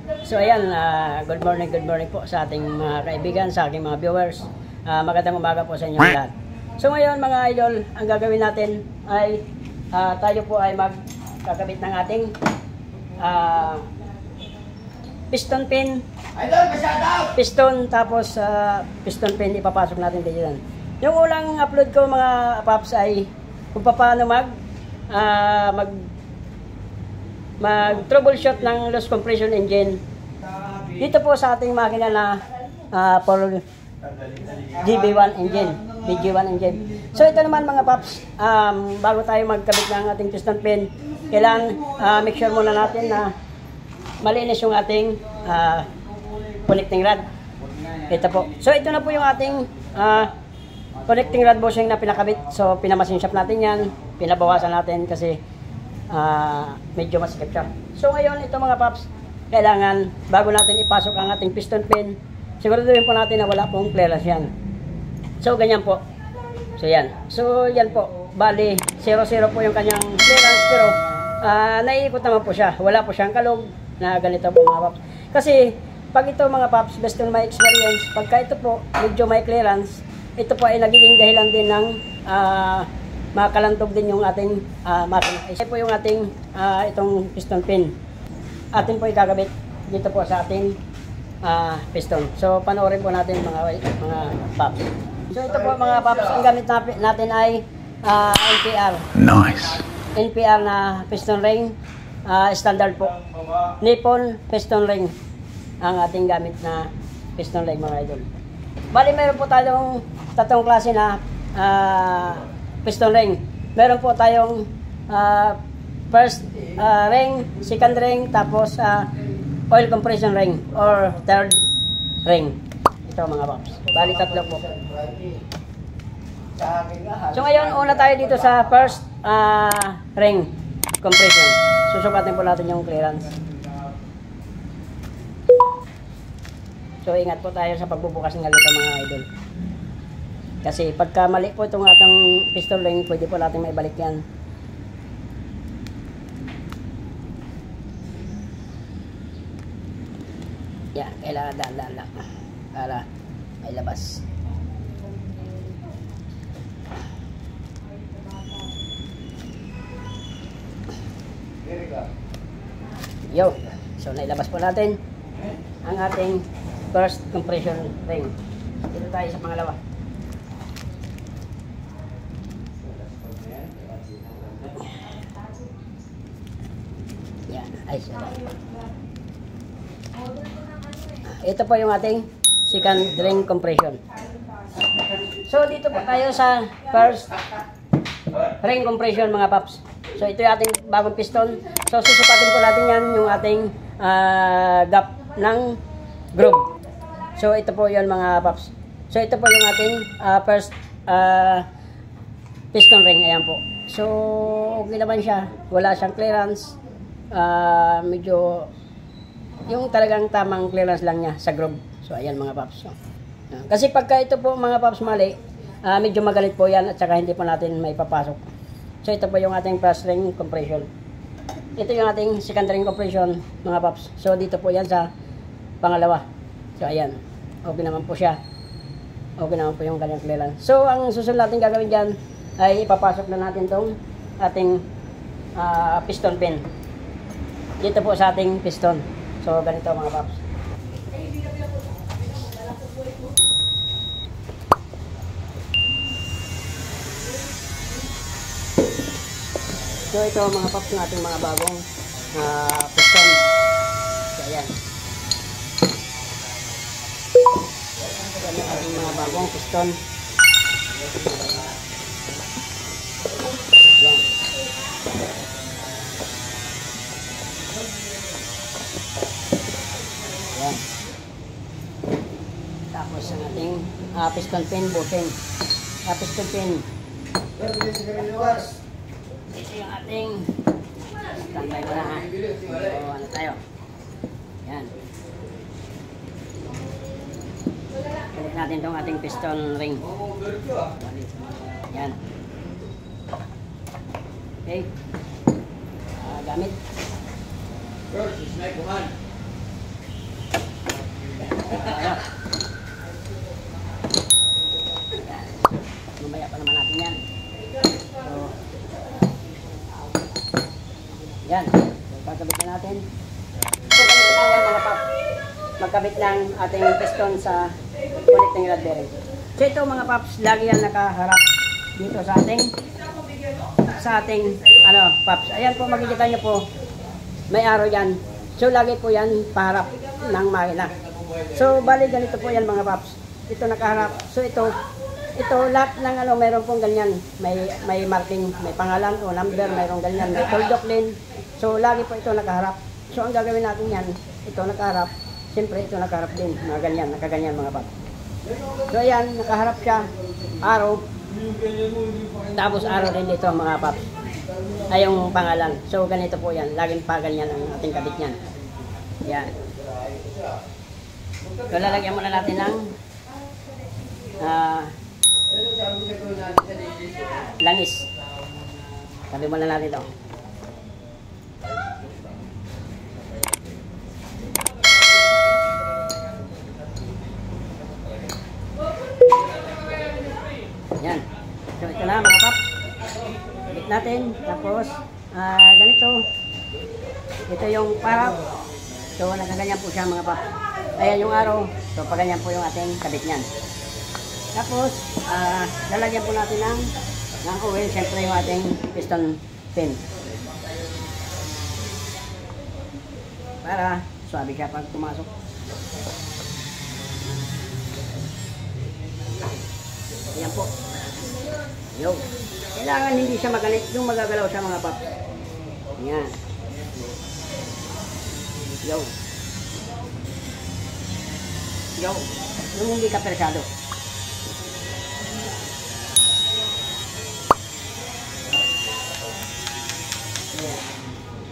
So ayan, good morning po sa ating mga kaibigan, sa aking mga viewers. Magandang umaga po sa inyo lahat. So ngayon mga idol, ang gagawin natin ay tayo po ay magkakabit ng ating piston pin. Piston, tapos piston pin ipapasok natin dito yan. Yung ulang upload ko mga paps ay kung paano mag-troubleshoot ng loose compression engine dito po sa ating makina na for GB1 engine, BG1 engine. So ito naman mga paps, bago tayo magkabit ng ating piston pin, kailangan make sure muna natin na malinis yung ating connecting rod. Ito po. So ito na po yung ating connecting rod bushing na pinakabit. So pinamasin shop natin yan, pinabawasan natin kasi medyo masikip siya. So ngayon ito mga paps, kailangan bago natin ipasok ang ating piston pin, siguraduhin po natin na wala pong clearance yan. So ganyan po. So yan. So yan po. Bali 0-0 po yung kanyang clearance, pero naiikot naman po siya. Wala po siyang kalog na ganito po mga paps. Kasi pag ito mga paps, based on my experience, pagka ito po medyo may clearance, ito po ay nagiging dahilan din ng makalantog din yung ating makina. Isa po yung ating itong piston pin. Atin po ikakabit dito po sa ating piston. So panoorin po natin mga paps. So ito po mga paps, ang gamit natin ay NPR. Nice. NPR na piston ring, standard po. Nippon piston ring ang ating gamit na piston ring mga idol. Bali meron po tayong tatlong klase na piston ring. Meron po tayong first ring, second ring, tapos oil compression ring or third ring. Ito mga paps. Bali tatlo po. So ngayon, una tayo dito sa first ring compression. Susukatin po natin yung clearance. So ingat po tayo sa pagbubukas ng galita mga idol. Kasi pagka mali po itong atong piston ring, pwede po natin maibalik yan. Yan, kailangan daan-daan lang para may labas. Yo, so nailabas po natin ang ating first compression ring. Dito tayo sa pangalawa. Yan, ay siya. Ito po yung ating second ring compression. So dito po tayo sa first ring compression mga paps. So ito yung ating bagong piston. So susukatin po natin yan yung ating gap ng groove. So ito po yun mga paps. So ito po yung ating first piston ring. Ayan po. So okay naman siya. Wala siyang clearance. Medyo yung talagang tamang clearance lang niya sa groove. So ayan mga paps. So, kasi pagka ito po mga paps mali, medyo magalit po yan at saka hindi po natin may papasok. So ito po yung ating first ring compression. Ito yung ating second ring compression mga paps. So dito po yan sa pangalawa. So ayan. Okay naman po siya. Okay naman po yung kanyang clearance. So ang susunod natin gagawin dyan ay ipapasok na natin tong ating piston pin. Dito po sa ating piston. So ganito mga paps. So ito mga paps ng ating mga bagong piston. So ayan. Yan ang ating mga bagong piston. Yan. Yan. Tapos ang ating piston pin bushing. Piston pin. Ito yung ating standby ko na ha. So ano tayo? Yan. Balik natin itong ating piston ring. Yan. Okay. Gamit. So, ganito po yan mga paps. Magkabit ng ating piston sa connecting rod bearing. So, ito mga paps, lagi yan nakaharap dito sa ating paps. Ayan po, makikita nyo po, may arrow yan. So, lagi po yan paharap ng makina. So, bali ganito po yan mga paps. Ito nakaharap. So, ito lahat ng mayroon pong ganyan. May marking, may pangalan o number, mayroong ganyan. May toldok din. So, lagi po ito nakaharap. So, ang gagawin natin yan, ito nakaharap. Siyempre, ito nakaharap din. Mga ganyan, nakaganyan mga paps. So, ayan, nakaharap siya. Arrow. Tapos, arrow din dito mga paps. Ay, yung pangalan. So, ganito po yan. Laging pa ganyan ang ating kabit yan. Yan. So, lalagyan muna natin ng langis. Sabi muna natin ito. Yan. So, ito na mga paps. Bit natin. Tapos, ganito. Ito yung parap. So, nakaganyan po siya mga paps. Ayan yung araw. So, paganyan po yung ating kabit niyan. Tapos, lalagyan po natin ng oil. Siyempre yung ating piston pin. Para swabe siya pag pumasok. Ayan po. Yo. Kailangan hindi siya magalit. Yung magagalaw siya mga paps. Ayan. Yo. Yo. Yung hindi ka persado.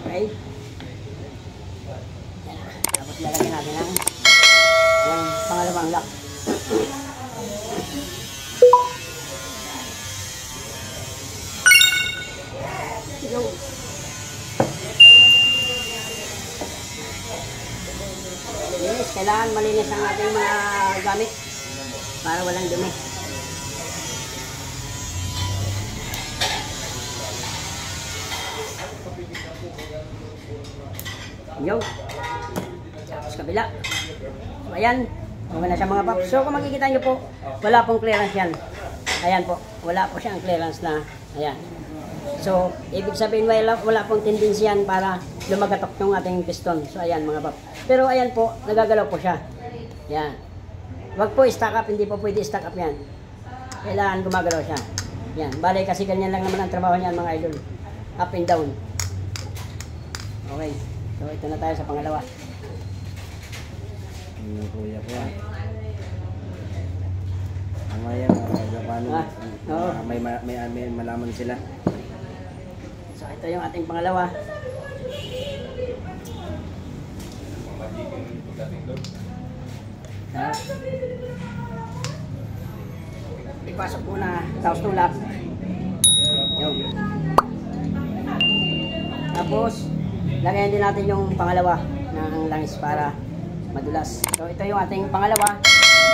Okay. Tapos lalagyan natin yung pangalawang lock. Yo. Yes, kailangan malinis ang ating mga gamit para walang dumi. Yo. Tapos kabila. So, ayan. Okay na siya mga paps. So, kung makikita nyo po, wala pong clearance yan. Ayan po. Wala po siyang clearance na. Ayan. So, ibig sabihin wala pong tendency yan para lumagatok yung ating piston. So, ayan mga paps. Pero ayan po, nagagalaw po siya. Ayan. Wag po i-stack up. Hindi po pwede i-stack up yan. Kailangan gumagalaw siya. Ayan. Bale, kasi ganyan lang naman ang trabaho niyan mga idol. Up and down. Okay. So, ito na tayo sa pangalawa. Kuya po. Mamaya, paano? Oo. May malaman sila. So, ito yung ating pangalawa. Ipasok muna. Tapos tulak. Yun. Tapos, lagayan din natin yung pangalawa ng langis para madulas. So, ito yung ating pangalawa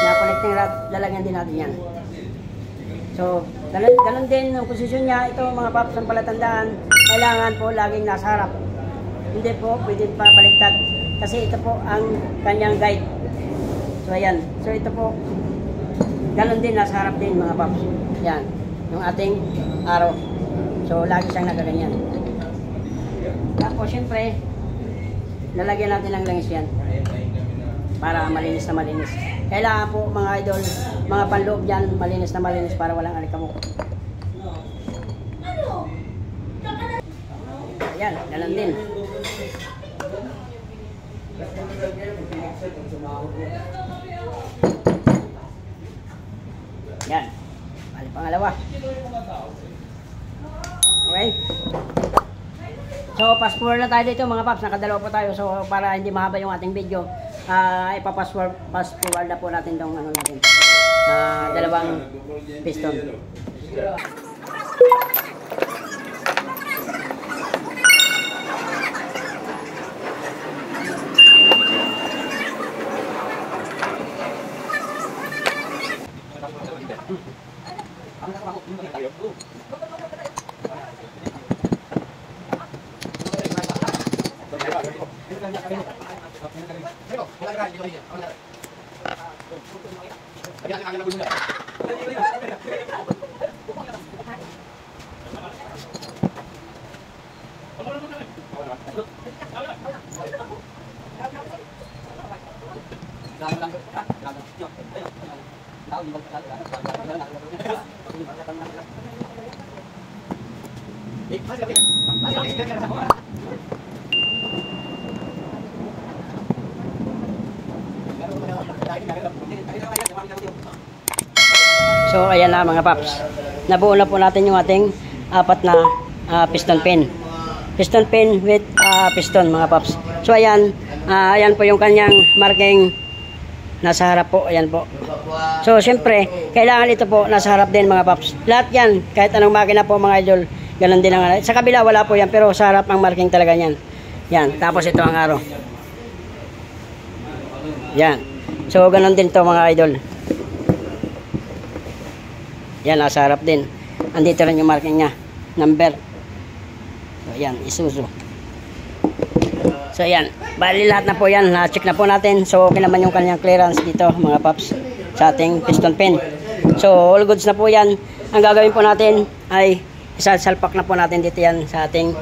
na connecting rod. Lalagyan din natin yan. So, ganun din ang posisyon niya. Ito mga paps ang palatandaan. Kailangan po laging nasa harap. Hindi po pwede pa baliktad. Kasi ito po ang kanyang guide. So, ayan. So, ito po. Ganun din. Nasa harap din mga paps. Yan. Yung ating arrow. So, lagi siyang nagaganyan. Tapos, syempre, lalagyan natin ng langis yan. Para malinis na malinis. Kailangan po mga idol, mga panloob dyan, malinis na malinis para walang alikabok. Ayan, ganun din. Yan. Bali pangalawa. Okay. So, fast forward na tayo dito mga paps. Nakadalawa po tayo. So, para hindi mahaba yung ating video, fast forward na po natin itong ano natin. Dalawang piston. So ayan na mga paps, nabuo na po natin yung ating apat na piston pin. Piston pin with piston mga paps. So ayan, ayan po yung kanyang marking nasa harap po, ayan po. So siyempre, kailangan ito po nasa harap din mga paps. Lahat yan, kahit anong makina po mga idol, ganun din ang sa kabila wala po yan, pero sa harap ang marking talaga yan. Yan, tapos ito ang araw. Yan. So ganun din to mga idol. Yan, nasa harap din. Andito rin yung marking niya, number. So yan, Isuzu. So yan, bali lahat na po yan, na-check na po natin. So okay naman yung kanyang clearance dito mga paps sa ating piston pin. So all goods na po yan. Ang gagawin po natin ay isasalpak na po natin dito yan sa ating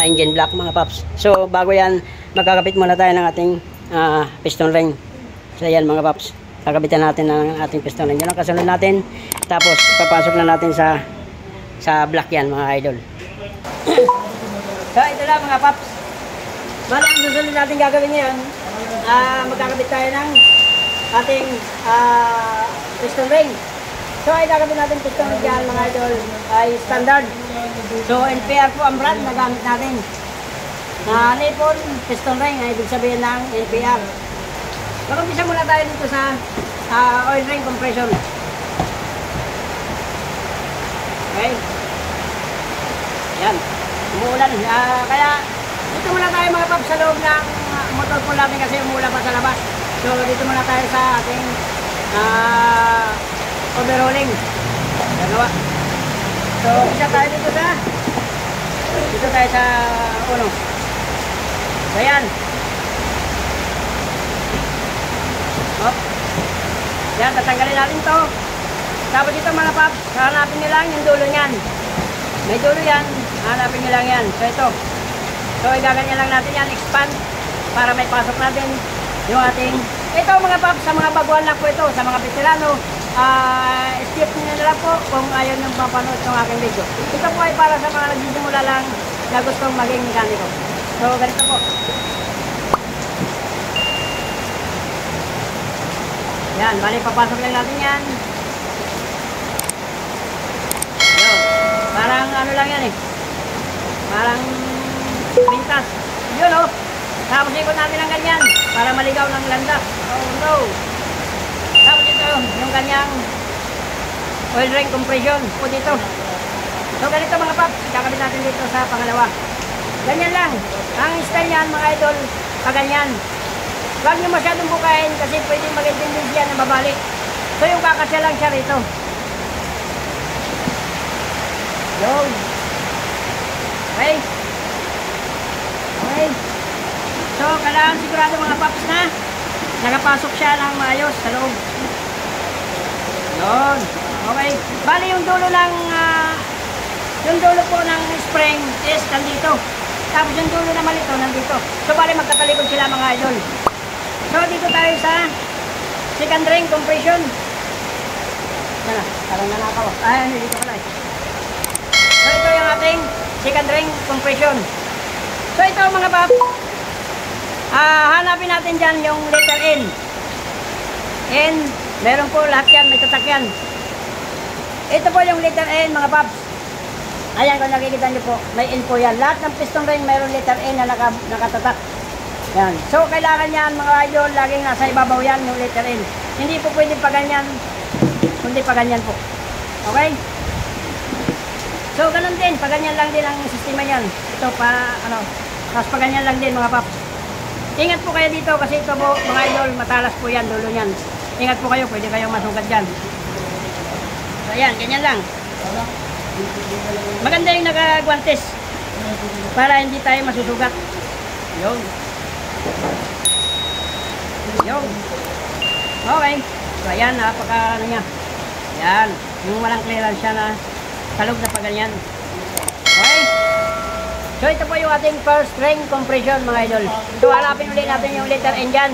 engine block mga paps. So bago yan, magkakabit muna tayo ng ating piston ring. So yan mga paps, kakabitan natin ng ating piston ring. Yan ang kasunod natin. Tapos papasok na natin sa block yan mga idol. So ito lang mga paps. Bali ang susunod natin gagawin ngayon, magkakabit tayo ng ating piston ring. So ay gagawin natin piston ring yan mga idol ay standard. So NPR po ang brand na gamit natin. Nippon piston ring ay ibig sabihin ng NPR. Mag-umpisa muna tayo dito sa oil ring compression. Okay. Yan. Umuulan. Kaya dito muna tayo mga paps sa loob ng motor po natin kasi umuulan pa sa labas. So dito muna tayo sa ating overhauling. Dalawa. So isa tayo dito sa uno. So yan. Hop. Yan, tatanggalin natin to. Tapos ito mga paps, hanapin nyo lang yung dulo nyan. May dulo yan, hanapin nyo lang yan. So ito. So igaganyan lang natin yan, expand para may pasok natin yung ating. Ito mga paps, sa mga baguhan lang po ito, sa mga veterano, skip nyo na lang po kung ayaw nyo mapanood ng aking video. Ito po ay para sa mga nagsisimula lang na gustong maging mekaniko. So ganito po. Yan, bali papasok lang natin yan. Yun. Parang ano lang yan eh. Parang pintas. Yun o. Tapos ikot natin ang ganyan para maligaw ng landas. Oh no. Tapos ito yung kanyang oil ring compression po dito. So ganito mga paps, kakabit natin dito sa pangalawa. Ganyan lang. Ang style yan mga idol, paganyan. Huwag nyo masyadong bukain kasi pwedeng mag-intindi siya na babalik. So yung kakasya lang siya rito. Yun. Okay. Okay. So kailangan sigurado mga paps na nakapasok siya ng maayos sa loob. Yun. Okay. Bali yung dulo ng yung dulo po ng spring is nandito. Tapos yung dulo naman ito nandito. So bali magkatalikod sila mga idol. So dito tayo sa second ring compression. Yan na, parang nanakaw. Ay, dito pala eh. So ito yung ating second ring compression. So ito mga paps, hanapin natin dyan yung letter N. N, meron po lahat yan, may tatak yan. Ito po yung letter N mga paps. Ayan kung nakikita nyo po, may N po yan. Lahat ng piston ring mayroon letter N na nakatatak. Yan. So, kailangan yan mga idol, laging nasa ibabaw yan yung letter N. Hindi po pwede pa ganyan, kundi pa ganyan po. Okay? So, ganun din, pa ganyan lang din ang sistema yan. Ito pa, tapos pa ganyan lang din mga paps. Ingat po kayo dito kasi ito po, mga idol, matalas po yan, dulo yan. Ingat po kayo, pwede kayong masugat dyan. So, ayan, ganyan lang. Maganda yung nakagwantes para hindi tayo masusugat. Yun. Yung. Okay. So, ayan, napaka ano niya. Ayan. Yung walang clearance siya na talog na pa ganyan. Okay. So, ito po yung ating first ring compression, mga idol. So, harapin ulit natin yung letter N dyan.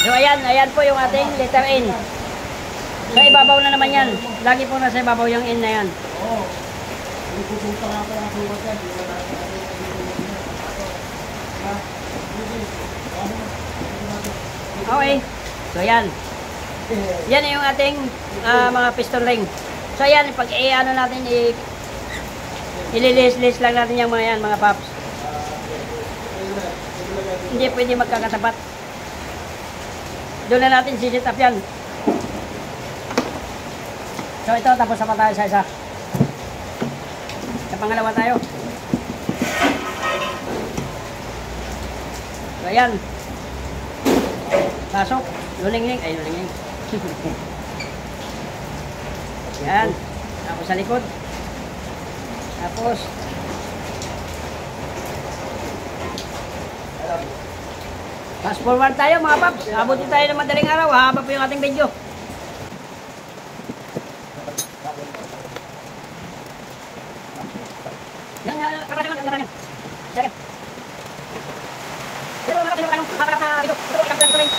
So, ayan po yung ating letter N. Sa ibabaw na naman yan. Lagi po nasa ibabaw yung N na yan. Okay. So, ayan. Yan yung ating mga piston ring. So, ayan. Pag i-ano natin, ililis-lis lang natin yung mga yan, mga paps. Hindi pwede magkakatapat. Doon na natin sisit up yan. So, ito. Tapos na pa tayo sa isa. Sa pangalawa tayo. So, ayan. Pasok. Luling-ling. Ay, luling-ling. Yan. Tapos sa likod. Tapos. Fast forward tayo mga paps. Abutin tayo ng madaling araw. Haba po yung ating video. Yan.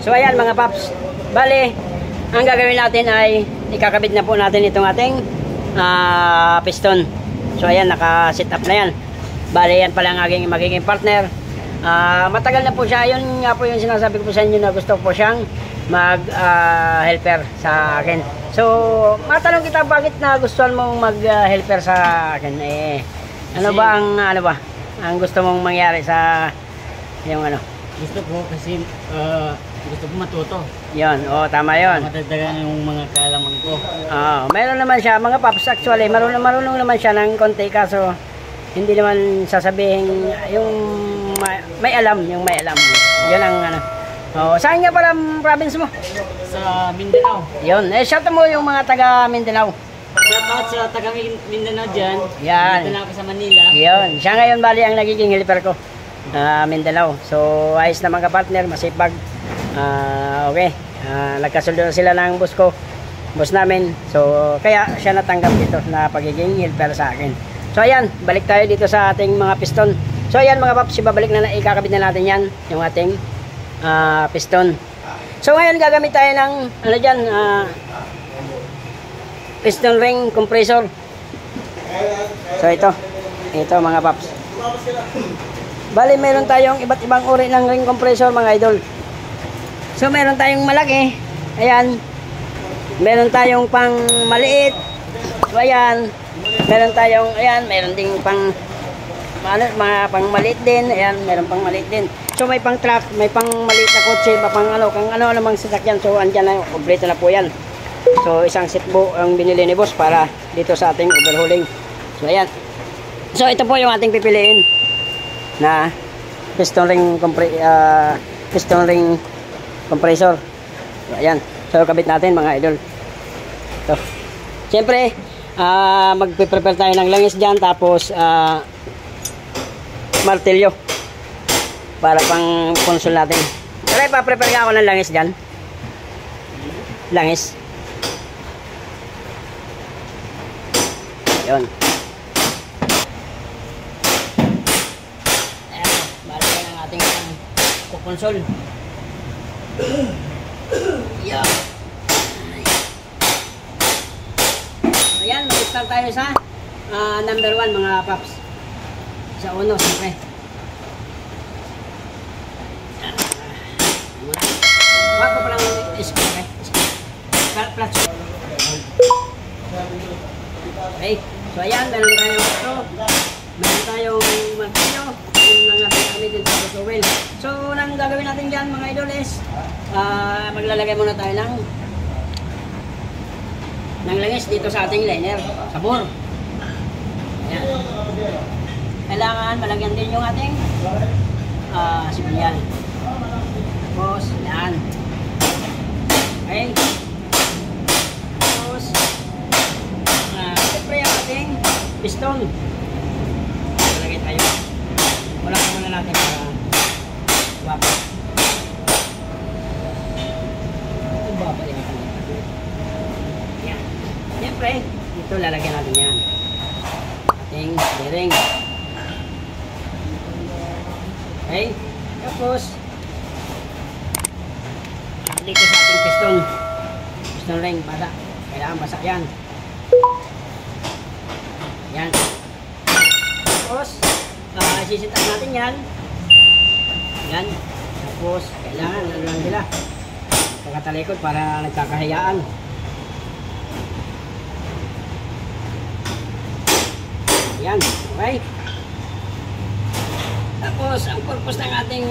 So ayan mga paps, bali ang gagawin natin ay ikakabit na po natin itong ating piston. So ayan, naka-set up na yan. Bali yan pala ang aking magiging partner. Matagal na po siya, yun nga po yung sinasabi ko po sa inyo na gusto po siyang mag-helper sa akin. So matanong kita, bakit nagustuhan mong mag-helper sa akin? Ano ba ang gusto mong mangyari sa yung ano? Gusto ko kasi gusto ko matuto. Yon, tama yon. Matagdagan yung mga kaalaman ko. Meron naman siya, mga paps, actually, marunong naman siya ng konti, kaso hindi naman sasabihin yung may alam, yung may alam. Yun ang ano. Saan nga pala province mo? Sa Mindanao. Yun, shout mo yung mga taga Mindanao. Shout out sa taga Mindanao dyan. Yan. Dito na ako sa Manila. Yun, siya ngayon bali ang nagiging helper ko. Mindanao. So, ayos naman ka-partner, masipag. Okay. Nagkasuldo na sila ng boss ko, boss namin. So, kaya siya natanggap dito na pagiging helper sa akin. So, ayan, balik tayo dito sa ating mga piston. So, ayan mga paps, ibabalik na, ikakabit na natin yan, yung ating piston. So, ngayon gagamit tayo ng, ano dyan, piston ring compressor. So, ito mga paps. Bali, meron tayong iba't ibang uri ng ring compressor mga idol. So, meron tayong malaki. Ayan. Meron tayong pang maliit. So, ayan. Meron tayong, ayan, meron ding pang mga pang maliit din. Ayan, meron pang maliit din. So, may pang truck, may pang maliit na kotse, pang ano namang sasakyan. So, andyan na, kompleto na po yan. So, isang set po ang binili ni boss para dito sa ating overhauling. So, ayan. So, ito po yung ating pipiliin na piston ring compressor. So, ayan. So, kabit natin mga idol. Ito. Siyempre, magpe-prepare tayo ng langis dyan. Tapos, martilyo. Para pang console natin. Tara, ipaprepare nga ako ng langis dyan. Langis. Yun. Ayan. Balik ang ating console. Yan. Ayan, mag-start tayo sa number 1 mga paps. Sa uno, siyempre. Huwag ko palang iskip, eh. Flat. Okay, so ayan, meron tayong martilyo. Yung mga gagamitin sa towel. So, nang gagawin natin dyan mga idol is maglalagay muna tayo ng langis dito sa ating liner, sabor. Ayan. Kailangan malagyan din yung ating sibilyan. Tapos, yan. Okay. Tapos, siyempre yung ating piston. Malagay tayo. Wala ka muna natin para wapit. Babalik ako. Yan. Siyempre, dito lalagyan natin yan. Ating bearing. Okay. Tapos, dito sa ating piston ring, basa. Kailangan basa yan. Yan. Tapos, isisintahan natin yan. Yan. Tapos, kailangan lang sila pagkatalikod para nagkakahayaan. Yan. Okay. Tapos, ang purpose ng ating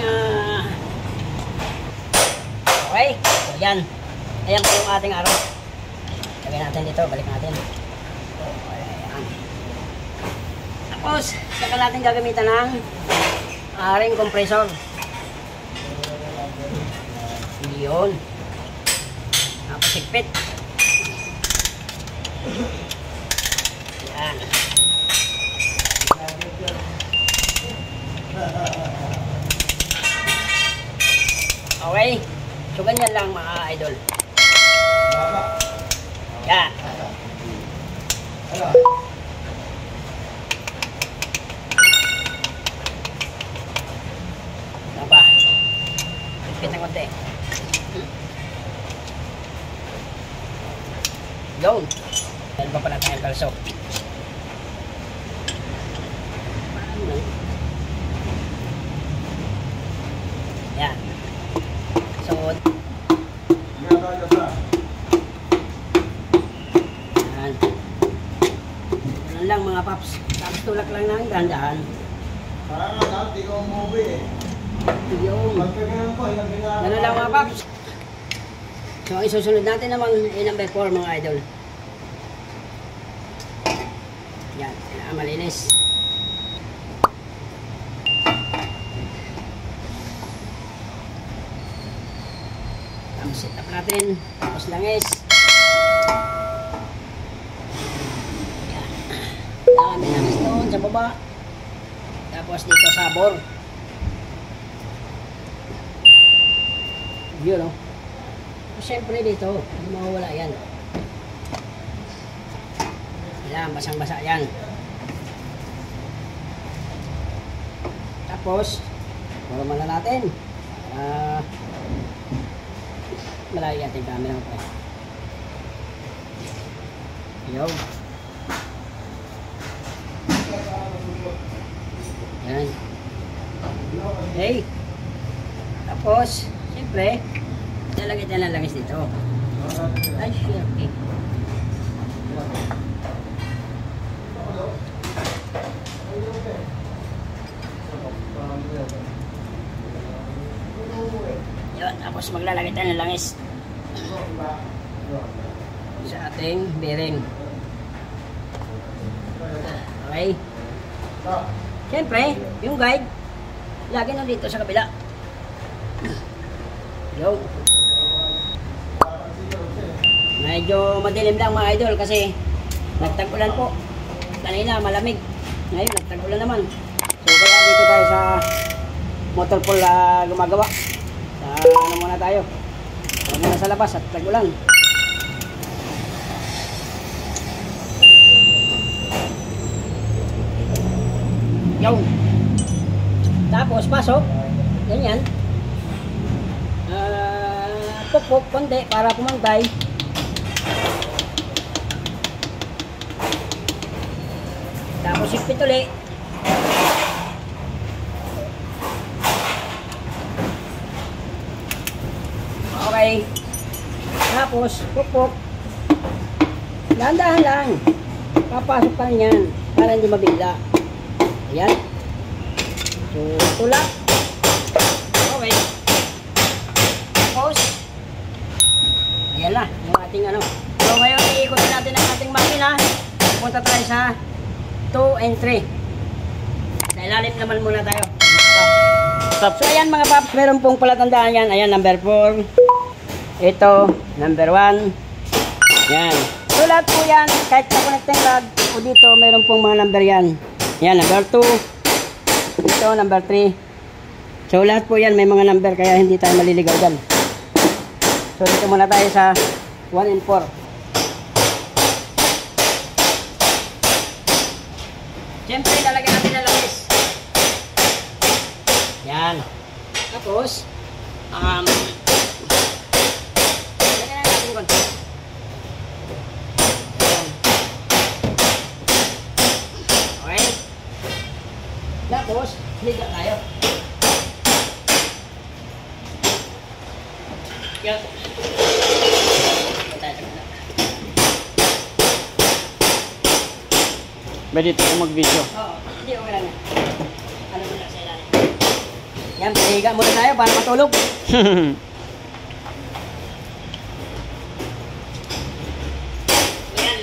okay. So, yan. Ayan po yung ating araw. Lagyan natin dito. Balik natin. Ayan. Tapos, saka natin gagamitan ng ring compressor. Yun. Tapos, higpit. Yan. Okay. So, ganyan lang mga idol. Yan. Ano ba? Higpit ng konti. Yun. Dahil ba pala tayong kalso? Yan. So, yan. Ganun lang mga paps. Tapos tulak lang ng dahan-dahan. Parang dati ko umuwi eh. Yung. Ganun lang mga paps. So, isusunod natin naman number 4 mga idol. Yan. Kailangan malinis. Tapos set up natin. Tapos langis. Yan. Dami langis doon sa baba. Tapos dito sabor. Yun o. Siyempre dito, hindi mawawala yan. Kailangan basang-basa yan. Tapos, forma na natin. Malayo natin camera ko. Yun. Yan. Okay. Tapos, siyempre, lalagay tayo ng langis dito. Ay, okay. Yun, tapos maglalagay tayo ng langis sa ating bearing. Okay. Siyempre, yung guide, lagi na dito sa kabila. Yo. Medyo madilim lang mga idol kasi nagtag-ulan po. Kanina malamig. Ngayon nagtag-ulan naman. So kaya dito tayo sa motor pool gumagawa. Ano muna tayo. Huwag muna sa labas at tag-ulan. Yo. Tapos pasok. Ganyan. Pupuk konti para pumantay. Tapos ipit ulit. Okay. Tapos pupuk. Dahan-dahan lang. Papasok pa rin yan para hindi mabigla. Ayan. So, tulak. Okay. Tapos, ayan na, yung ating ano. So, ngayon, iikutin natin ang ating makina. Punta tayo sa 2 and 3. Sa ilalim naman muna tayo. Stop. So, ayan mga paps, meron pong palatandaan yan. Ayan, number 4. Ito, number 1. Yan. So, lahat po yan, kahit sa connecting rod, o dito, meron pong mga number yan. Yan, number 2. Ito, number 3. So, lahat po yan may mga number kaya hindi tayo maliligaw dyan. So, dito muna tayo sa 1 and 4. Siyempre, lalagyan natin ng langis. Yan. Tapos, lagyan natin konti. Okay. Tapos, liga tayo. Yan. Pwede ito mag-video. Oo, hindi okay lang yan. Ano muna sa ilalim. Yan, liga muna tayo para matulog. Yan.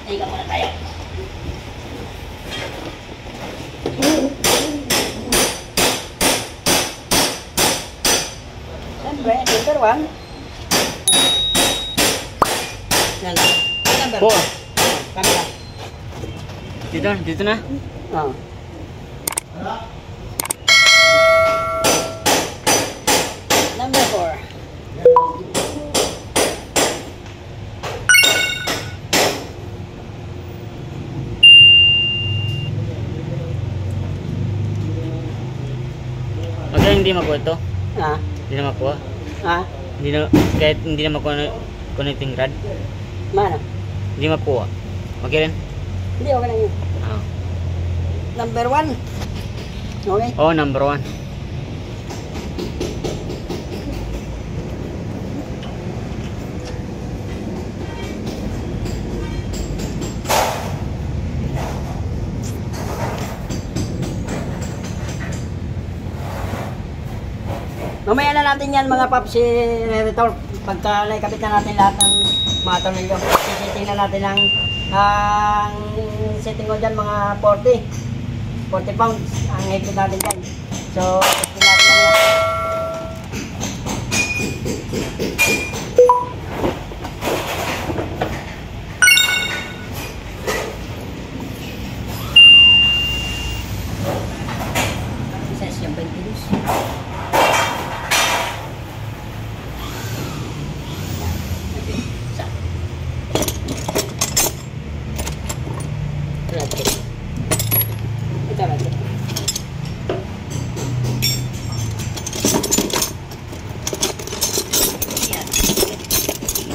Liga muna tayo. Siyempre, number 1. Yan. Number 4. Kamila. Dito na. Oo. Number 4. Okay, hindi makuha ito. Ah. Hindi na makuha. Ah. Hindi na, kahit hindi na makuha connecting rod. Mana? Hindi makuha. Okay rin? Hindi, okay lang yun. Ah. Number 1. Okay. Oh, number 1. Mamaya na natin yan mga paps, i-retorque. Pagka naikabit na natin lahat ng mga tornilyo. Setting na natin ang setting ko dyan mga 40 pounds ang higpit natin dyan. So, testing natin na yan. Isa siyang 20 kilos.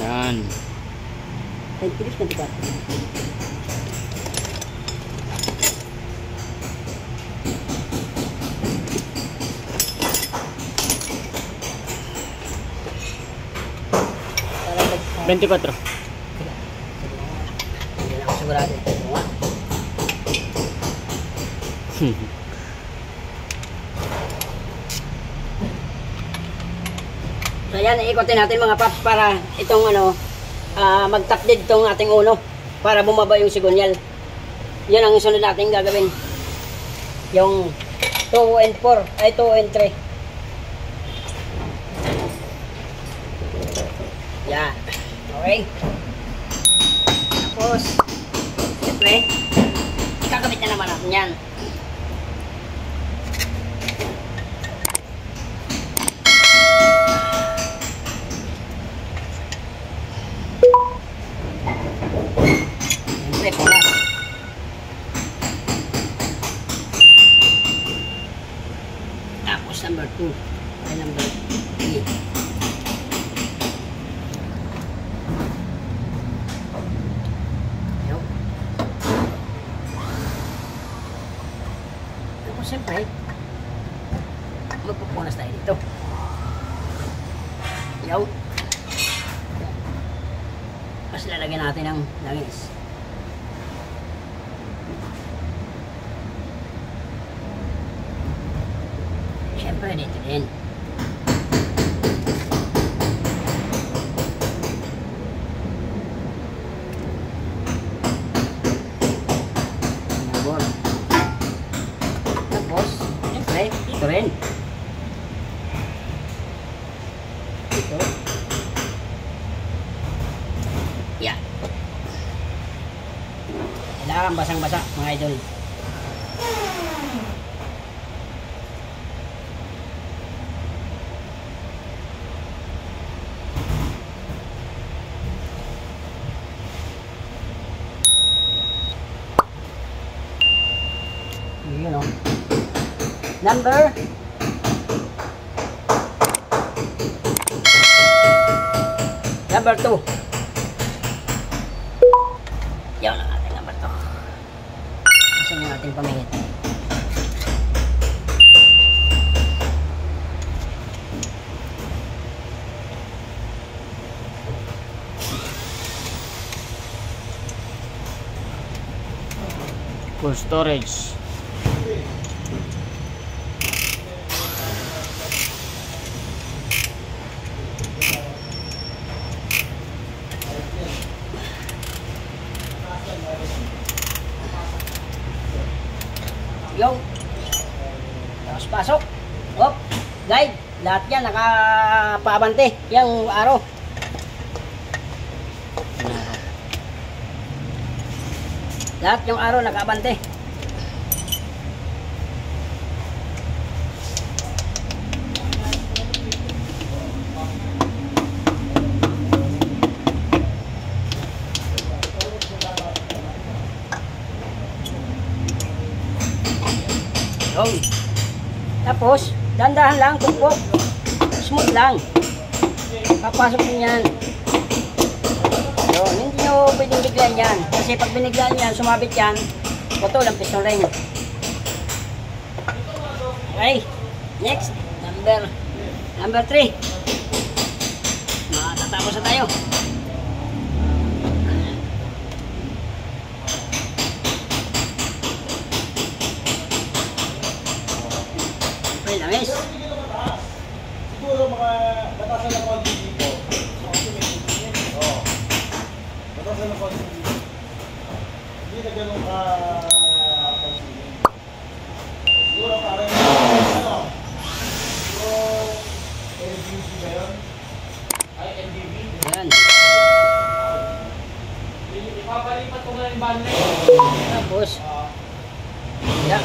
Yan. 20 kilos na diba? Para 24. hindi na ako sigurado. Oo nga. So yan, iikotin natin mga paps para itong mag-top dead itong ating uno para bumaba yung sigunyal. Yan ang sunod natin gagawin. Yung 2 and 4, ay 2 and 3. Yan. Okay. Tapos, siyempre, kakabit na naman natin yan. Siyempre, pala. Tapos, number 2. Ay, number 3. Siyempre, magpupunas tayo dito. Yaw. Mas lalagyan natin ng langis. Siyempre, dito din. Ito rin. Ito. Yan. Kailangan basang-basa, mga idol. Yun o. Number 2. Yan ang ating number 2. Gusto nyo natin pamihit. For storage. Yung tapos pasok. Hop, guide. Lahat yan nakapaabante. Yung araw. Lahat yung araw nakaabante. Yung. Tapos, dandahan lang, tumpok. Smooth lang. Papasok din yan. Yun, hindi nyo pwedeng biglan yan. Kasi pag biniglan yan, sumabit yan, putol ang piston ring. Okay, next, number 3. Matatapos na tayo. Langis. Siguro mga batasan ng konti dito. Oo. Batasan ng konti dito. Hindi na ganun ka pansinin. Siguro parang ano? Siguro LDV ba yun? Ay, LDV? Yan. Ipapalipat ko na yung banner. Tapos, yan.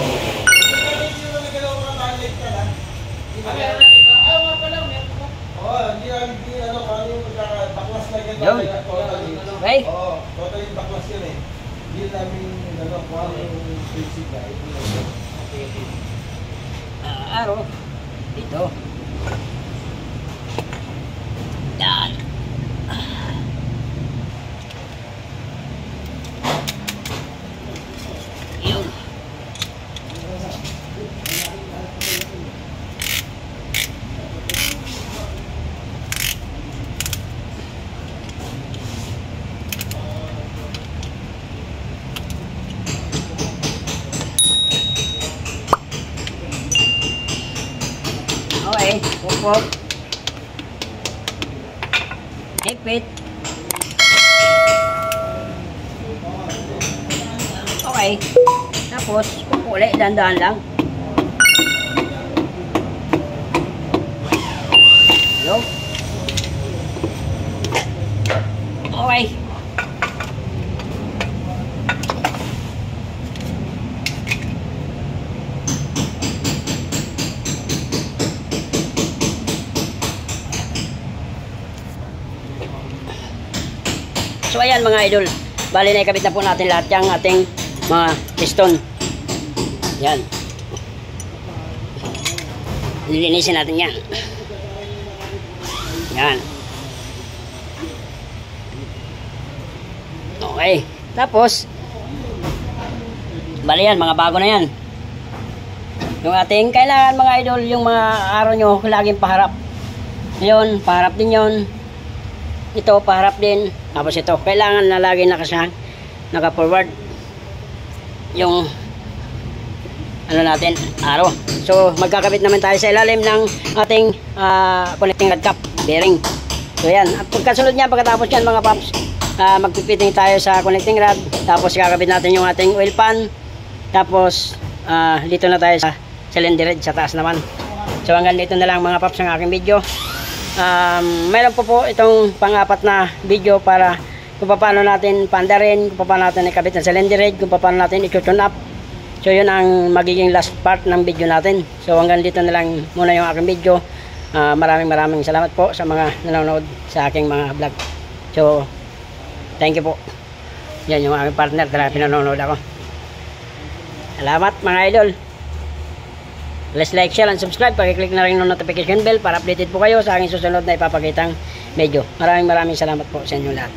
Hindi ano, kami baklas na ganyan. Yun. Okay. Oo, totally baklas yun eh. Hindi namin, ano, kung yung basic na. Araw. Dito. Yan. Yun. Okay, pupok. Higpit. Okay. Tapos, pupuli, dandan lang. Yo. Okay. So ayan mga idol, bali na ikabit na po natin lahat yung ating mga piston. Yan. Lilinisin natin yan. Yan. Okay. Tapos, bali yan, mga bago na yan. Yung ating kailangan mga idol, yung mga araw nyo, laging paharap. Yun, paharap din yun. Ito, paharap din. Tapos ito, kailangan na lagi naka-forward yung ano natin, araw. So, magkakabit naman tayo sa ilalim ng ating connecting rod cap, bearing. So, yan. At pagkasunod niya, pagkatapos yan mga paps, magpipiting tayo sa connecting rod. Tapos, kakabit natin yung ating oil pan. Tapos, dito na tayo sa cylinder head, sa taas naman. So, hanggang dito na lang mga paps ang aking video. Mayroon po itong pang-apat na video para kung paano natin paandarin, kung paano natin ikabit ang cylinder head, kung paano natin i-tune up. So yun ang magiging last part ng video natin. So hanggang dito na lang muna yung aking video. Maraming salamat po sa mga nanonood sa aking mga vlog. So thank you po. Yan yung aking partner na pinanonood ako. Salamat mga idol. Please like, share, and subscribe. Pakiclick na rin ng notification bell para updated po kayo sa aking susunod na ipapakitang video. Maraming salamat po sa inyo lahat.